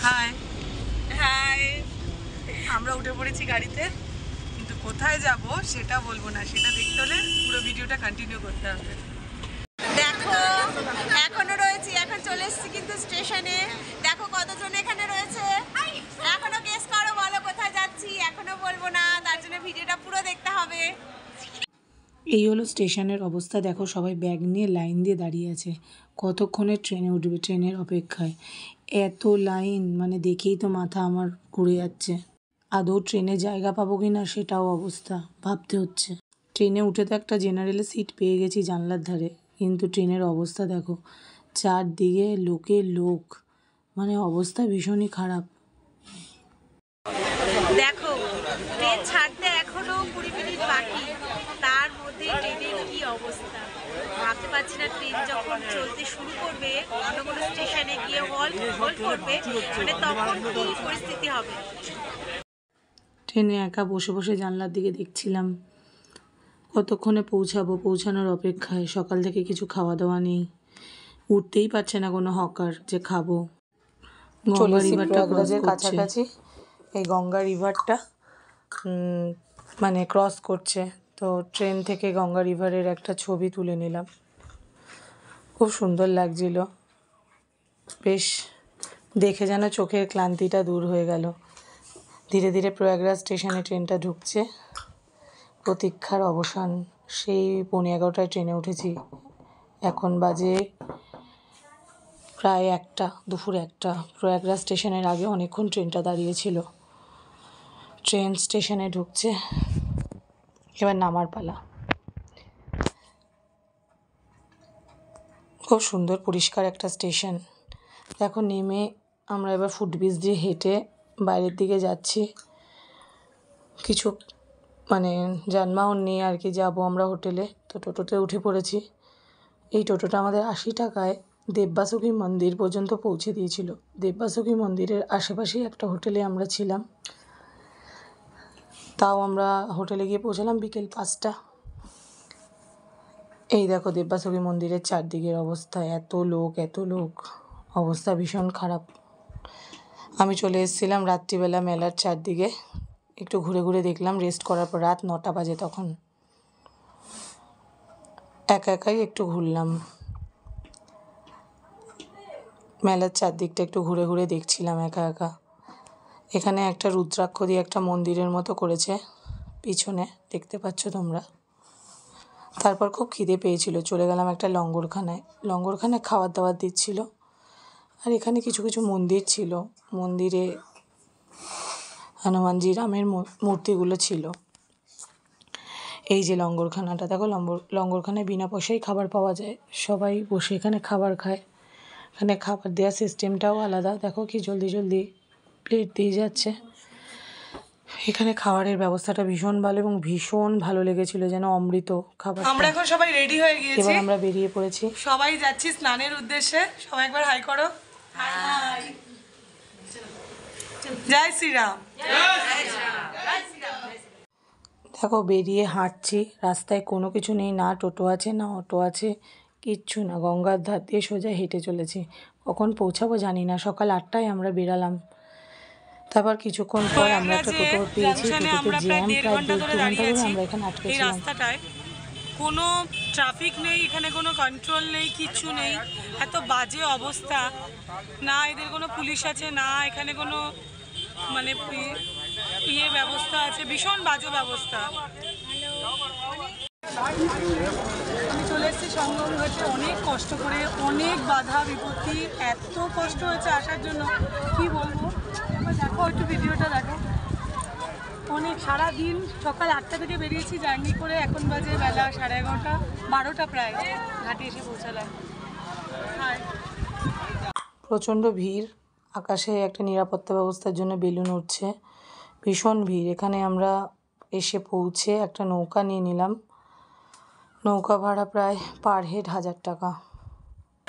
High high, আমরা উঠে পড়েছি গাড়িতে, কিন্তু কোথায় যাব সেটা বলবো না, সেটা দেখতে হলে পুরো ভিডিওটা কন্টিনিউ করতে হবে। দেখো এখনো রয়েছি, এখন চলে এসেছি কিন্তু স্টেশনে। দেখো কতজন এখানে রয়েছে, এখনো গেস করো, বলো কোথায় যাচ্ছি। এখনো বলবো না, তার জন্য ভিডিওটা পুরো দেখতে হবে। এই হলো স্টেশনের অবস্থা। দেখো সবাই ব্যাগ নিয়ে লাইন দিয়ে দাঁড়িয়ে আছে, কতক্ষণে ট্রেনে উঠবে, ট্রেনের অপেক্ষায়। এত লাইন, মানে দেখেই তো মাথা আমার ঘুরে যাচ্ছে। আদৌ ট্রেনে জায়গা পাবো কি না সেটাও অবস্থা ভাবতে হচ্ছে। ট্রেনে উঠে তো একটা জেনারেলে সিট পেয়ে গেছি জানলার ধারে, কিন্তু ট্রেনের অবস্থা দেখো, চারদিকে লোকে লোক, মানে অবস্থা ভীষণই খারাপ। দেখো ট্রেন ছাড়তে এখনো 20 মিনিট বাকি, তার মধ্যে ট্রেনের কি অবস্থা ভাবতে পারছি না। ট্রেন যখন চলতে শুরু করবে, অন্য কোনো স্টেশনে গিয়ে হোল্ড করবে, মানে তখন কি পরিস্থিতি হবে। ট্রেনে একা বসে বসে জানলার দিকে দেখছিলাম, কতক্ষণে পৌঁছানোর অপেক্ষায়। সকাল থেকে কিছু খাওয়া দাওয়া নেই, উঠতেই পারছে না কোনো হকার যে খাবো। গঙ্গা রিভারটা কাছাকাছি, এই গঙ্গা রিভারটা মানে ক্রস করছে, তো ট্রেন থেকে গঙ্গা রিভারের একটা ছবি তুলে নিলাম, খুব সুন্দর লাগছিল। বেশ দেখে যেন চোখের ক্লান্তিটা দূর হয়ে গেল। ধীরে ধীরে প্রয়াগরাজ স্টেশনে ট্রেনটা ঢুকছে, প্রতীক্ষার অবসান। সেই 11:15 ট্রেনে উঠেছি, এখন বাজে প্রায় 1টা, দুপুর 1টা। প্রয়াগরাজ স্টেশনের আগে অনেকক্ষণ ট্রেনটা দাঁড়িয়েছিল। ট্রেন স্টেশনে ঢুকছে, এবার নামার পালা। খুব সুন্দর পরিষ্কার একটা স্টেশন। দেখো নেমে আমরা এবার ফুটব্রিজ দিয়ে হেঁটে বাইরের দিকে যাচ্ছি। কিছু মানে যানবাহন নিয়ে আর কি যাবো আমরা হোটেলে, তো টোটোতে উঠে পড়েছি। এই টোটোটা আমাদের 80 টাকায় দেববাসুকী মন্দির পর্যন্ত পৌঁছে দিয়েছিল। দেববাসুকী মন্দিরের আশেপাশেই একটা হোটেলে আমরা ছিলাম, তাও আমরা হোটেলে গিয়ে পৌঁছালাম বিকেল 5টা। এই দেখো দেববাসুকী মন্দিরের চারদিকের অবস্থা, এত লোক, অবস্থা ভীষণ খারাপ। আমি চলে এসেছিলাম রাত্রিবেলা মেলার চারদিকে, একটু ঘুরে ঘুরে দেখলাম। রেস্ট করার পর রাত 9টা বাজে, তখন একাই একটু ঘুরলাম মেলার চারদিকটা, একটু ঘুরে ঘুরে দেখছিলাম একা। এখানে একটা রুদ্রাক্ষ দিয়ে একটা মন্দিরের মতো করেছে পিছনে, দেখতে পাচ্ছ তোমরা। তারপর খুব খিদে পেয়েছিল, চলে গেলাম একটা লঙ্গরখানায় খাবার দাবার দিচ্ছিল। আর এখানে কিছু কিছু মন্দির ছিল, মন্দিরে হনুমানজি, রামের মূর্তিগুলো ছিল। এই যে লঙ্গরখানাটা দেখো, লঙ্গরখানায় বিনা পয়সায় খাবার পাওয়া যায়, সবাই বসে এখানে খাবার খায়। এখানে খাবার দেওয়ার সিস্টেমটাও আলাদা, দেখো কি জলদি প্লেট দিয়ে যাচ্ছে। এখানে খাবারের ব্যবস্থাটা ভীষণ ভালো এবং ভীষণ ভালো লেগেছিল, যেন অমৃত খাবার। আমরা এখন সবাই রেডি হয়ে গিয়েছি, এবার আমরা বেরিয়ে পড়েছি, সবাই যাচ্ছি স্নানের উদ্দেশ্যে। সবাই একবার হাই করো। জয় শ্রীরাম। দেখো বেরিয়ে হাঁটছি, রাস্তায় কোনো কিছু নেই, না টোটো আছে না অটো আছে, কিচ্ছু না। গঙ্গার ধার দিয়ে সোজা হেঁটে চলেছি, কখন পৌঁছাবো জানি না। সকাল 8টায় আমরা বেরালাম, তারপর কিছুক্ষণ পর আমরা একটা টোটো পেয়েছি। টোটোতে জ্যাম, প্রায় 1.5 ঘন্টা ধরে আমরা এখানে আটকে এই ছিলাম। রাস্তাটায় কোনো ট্রাফিক নেই, এখানে কোনো কন্ট্রোল নেই, কিচ্ছু নেই, এত বাজে অবস্থা। না এদের কোনো পুলিশ আছে, না এখানে কোনো মানে ব্যবস্থা আছে, ভীষণ বাজে ব্যবস্থা। আমি চলে এসেছি সঙ্গম ঘাটে, অনেক কষ্ট করে, অনেক বাধা বিপত্তি, এত কষ্ট হয়েছে আসার জন্য কি বলবো। দেখো একটু ভিডিওটা দেখো। অনেক সারাদিন সকাল 8টা থেকে বেরিয়েছি জার্নি করে, এখন বাজে বেলা 11:30, 12টা প্রায় ঘাটে এসে পৌঁছালাম। প্রচণ্ড ভিড়, আকাশে একটা নিরাপত্তা ব্যবস্থার জন্য বেলুন উঠছে, ভীষণ ভিড়। এখানে আমরা এসে পৌঁছে একটা নৌকা নিয়ে নিলাম, নৌকা ভাড়া প্রায় পার হেড 1000 টাকা।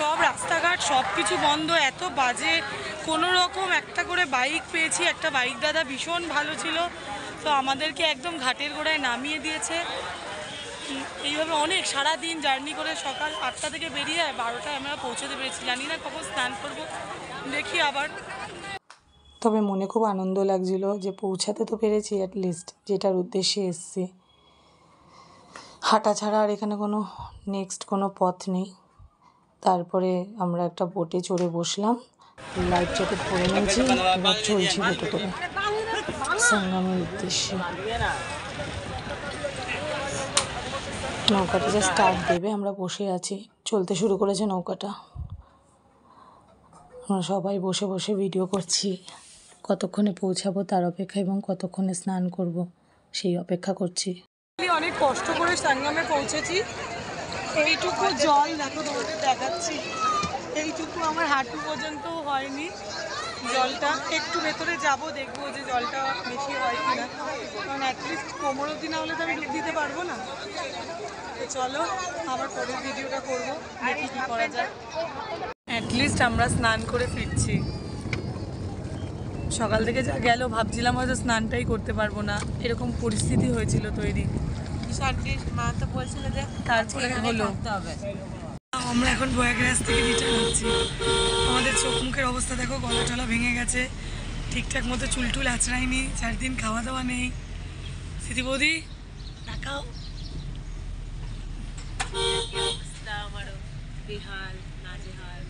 সব রাস্তাঘাট সব কিছু বন্ধ, এত বাজে। কোনো রকম একটা করে বাইক পেয়েছি, একটা বাইক দাদা ভীষণ ভালো ছিল, তো আমাদেরকে একদম ঘাটের গোড়ায় নামিয়ে দিয়েছে। এইভাবে অনেক সারাদিন জার্নি করে সকাল 8টা থেকে বেরিয়ে 12টায় আমরা পৌঁছতে পেরেছি। জানি না কখন স্নান করবো, দেখি আবার। তবে মনে খুব আনন্দ লাগছিল যে পৌঁছাতে তো পেরেছি অ্যাটলিস্ট, যেটার উদ্দেশ্যে এসছি। হাঁটা ছাড়া আর এখানে কোনো নেক্সট কোনো পথ নেই। তারপরে আমরা একটা বোটে চড়ে বসলাম, লাইফ জ্যাকেট পরে নিয়েছি, এবার চলছি বোটে করে সঙ্গমের উদ্দেশ্যে। নৌকাটা যে স্টার্ট দেবে আমরা বসে আছি, চলতে শুরু করেছে নৌকাটা। আমরা সবাই বসে বসে ভিডিও করছি, কতক্ষণে পৌঁছাবো তার অপেক্ষা এবং কতক্ষণে স্নান করব সেই অপেক্ষা করছি। অনেক কষ্ট করে সঙ্গমে পৌঁছেছি। এইটুকু জল দেখো, তোমাদের দেখাচ্ছি, এইটুকু আমার হাঁটু পর্যন্ত হয়নি জলটা। একটু ভেতরে যাব, দেখবো যে জলটা বেশি হয় কিনা, কারণ অ্যাটলিস্ট কোমর অবধি না হলে তো আমি ডুব দিতে পারবো না। তো চলো আবার পরের ভিডিওটা করবো, দেখি কী করা যায়। অ্যাটলিস্ট আমরা স্নান করে ফিরছি। সকাল থেকে যা গেল ভাবছিলাম হয়তো স্নানটাই করতে পারবো না, এরকম পরিস্থিতি হয়েছিল তৈরি। মা তো বলছিল যে তারপরে হলো। আমরা এখন বয়াগ্রাস থেকে রিটার্ন হচ্ছি। আমাদের চোখ মুখের অবস্থা দেখো, গলা টলা ভেঙে গেছে, ঠিকঠাক মতো চুলটুল আঁচড়ায়নি, 4 দিন খাওয়া দাওয়া নেই। স্মৃতি বৌদি দেখাও। অবস্থা আমারও বেহাল নাজেহাল।